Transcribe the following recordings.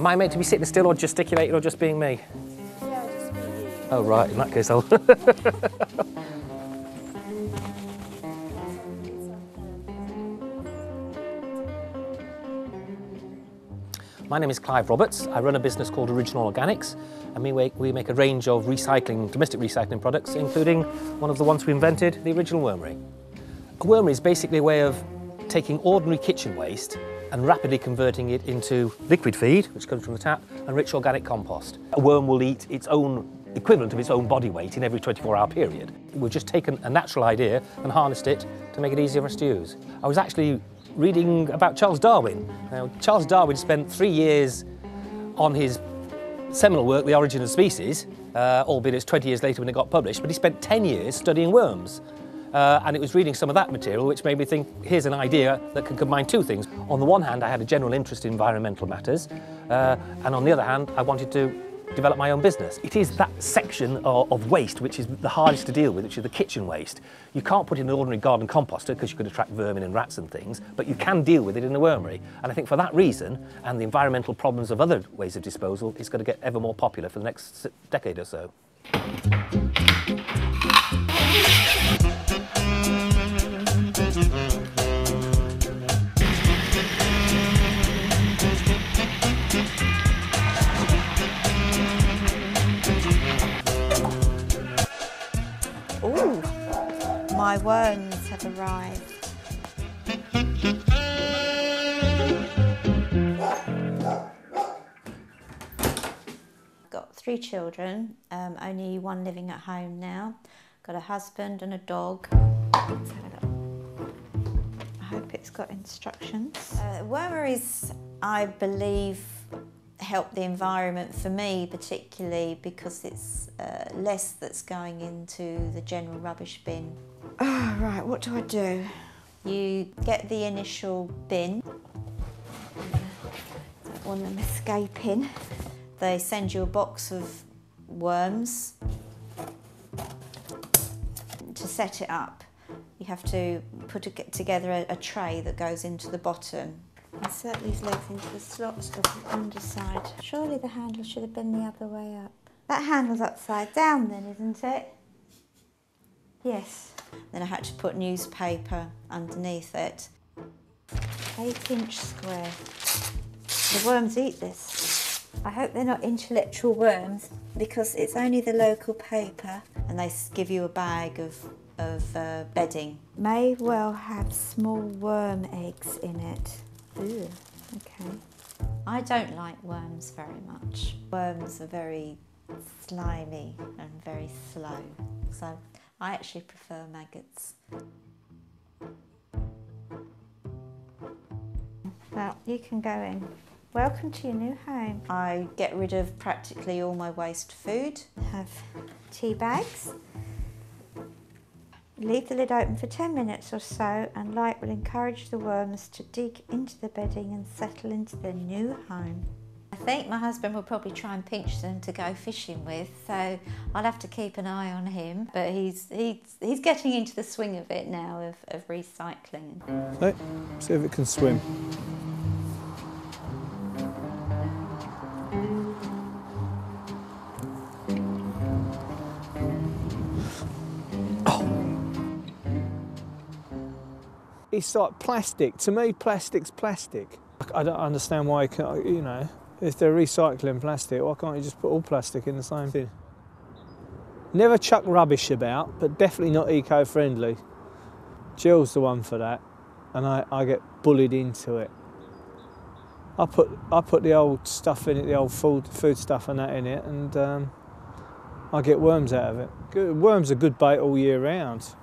Am I meant to be sitting still or gesticulating or just being me? Yeah, just be you. Oh right, in that case I'll... My name is Clive Roberts. I run a business called Original Organics, and we make a range of domestic recycling products, including one of the ones we invented, the original wormery. A wormery is basically a way of taking ordinary kitchen waste and rapidly converting it into liquid feed, which comes from the tap, and rich organic compost. A worm will eat its own equivalent of its own body weight in every 24-hour period. We've just taken a natural idea and harnessed it to make it easier for us to use. I was actually reading about Charles Darwin. Now, Charles Darwin spent 3 years on his seminal work, The Origin of Species, albeit it's 20 years later when it got published, but he spent 10 years studying worms. And it was reading some of that material which made me think, here's an idea that can combine two things. On the one hand, I had a general interest in environmental matters, and on the other hand, I wanted to develop my own business. It is that section of waste which is the hardest to deal with, which is the kitchen waste. You can't put it in an ordinary garden composter because you could attract vermin and rats and things, but you can deal with it in a wormery. And I think for that reason, and the environmental problems of other ways of disposal, it's going to get ever more popular for the next decade or so. Ooh, my worms have arrived. I've got 3 children, only one living at home now. Got a husband and a dog. Let's have a look. I hope it's got instructions. Wormeries, I believe, help the environment for me particularly because it's less that's going into the general rubbish bin. Oh, right, what do I do? You get the initial bin. Don't want them escaping. They send you a box of worms. To set it up, you have to put together a tray that goes into the bottom. Insert these legs into the slots of the underside. Surely the handle should have been the other way up. That handle's upside down then, isn't it? Yes. Then I had to put newspaper underneath it. 8-inch square. The worms eat this. I hope they're not intellectual worms because it's only the local paper and they give you a bag of bedding. May well have small worm eggs in it. Ooh, okay. I don't like worms very much. Worms are very slimy and very slow, so I actually prefer maggots. Well, you can go in. Welcome to your new home. I get rid of practically all my waste food. Have tea bags. Leave the lid open for 10 minutes or so and light will encourage the worms to dig into the bedding and settle into their new home. I think my husband will probably try and pinch them to go fishing with, so I'll have to keep an eye on him. But he's getting into the swing of it now, of recycling. Right, see if it can swim. It's like plastic. To me, plastic's plastic. I don't understand why, you know, if they're recycling plastic, why can't you just put all plastic in the same bin? Never chuck rubbish about, but definitely not eco-friendly. Jill's the one for that, and I get bullied into it. I put the old stuff in it, the old food stuff and that in it, and I get worms out of it. Worms are good bait all year round.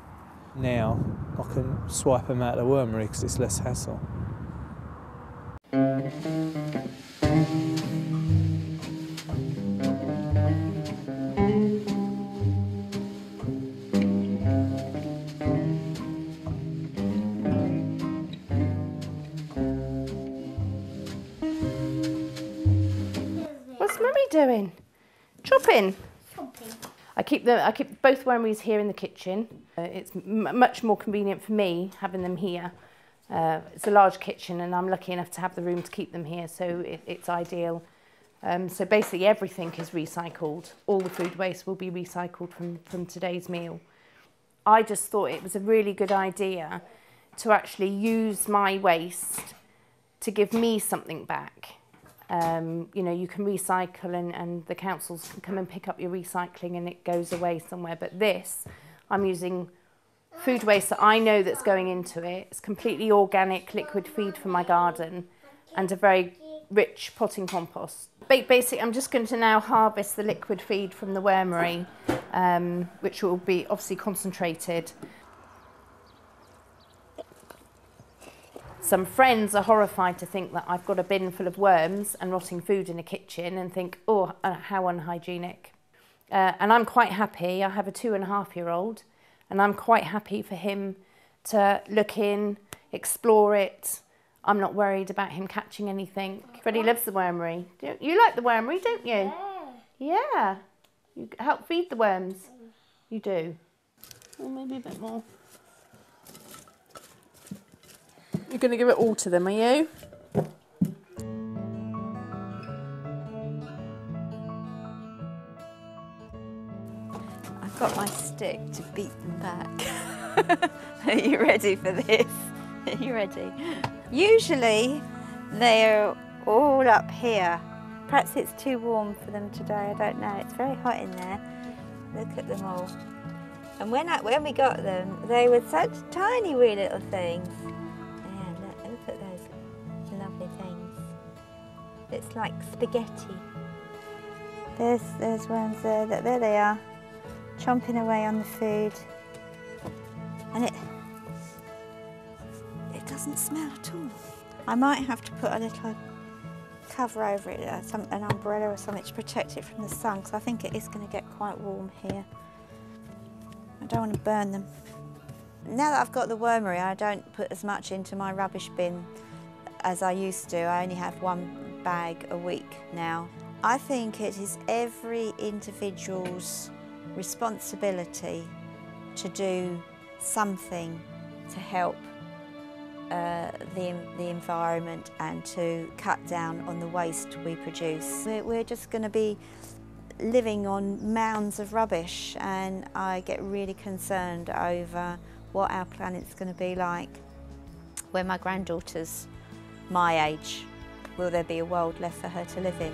Now I can swipe them out of the wormery because it's less hassle. What's Mummy doing? Chopping. I keep both wormeries here in the kitchen. It's much more convenient for me having them here. It's a large kitchen and I'm lucky enough to have the room to keep them here, so it's ideal. So basically everything is recycled. All the food waste will be recycled from today's meal. I just thought it was a really good idea to actually use my waste to give me something back. You know, you can recycle and the councils can come and pick up your recycling and it goes away somewhere. But this, I'm using food waste that I know that's going into it. It's completely organic liquid feed for my garden and a very rich potting compost. Basically, I'm just going to now harvest the liquid feed from the wormery, which will be obviously concentrated. Some friends are horrified to think that I've got a bin full of worms and rotting food in a kitchen and think, oh, how unhygienic. And I'm quite happy. I have a 2.5-year-old and I'm quite happy for him to look in, explore it. I'm not worried about him catching anything. Freddie loves the wormery. You like the wormery, don't you? Yeah. You help feed the worms. You do. Or maybe a bit more. You're going to give it all to them, are you? I've got my stick to beat them back. Are you ready for this? Are you ready? Usually they're all up here. Perhaps it's too warm for them today, I don't know. It's very hot in there. Look at them all. And when we got them, they were such tiny wee little things. Yeah, look at those lovely things. It's like spaghetti. There's worms there. There they are, chomping away on the food. And it doesn't smell at all. I might have to put a little cover over it, an umbrella or something to protect it from the sun, because I think it is going to get quite warm here. I don't want to burn them. Now that I've got the wormery, I don't put as much into my rubbish bin as I used to. I only have 1 bag a week now. I think it is every individual's responsibility to do something to help the environment and to cut down on the waste we produce. We're just going to be living on mounds of rubbish, and I get really concerned over what our planet's going to be like when my granddaughter's my age. Will there be a world left for her to live in?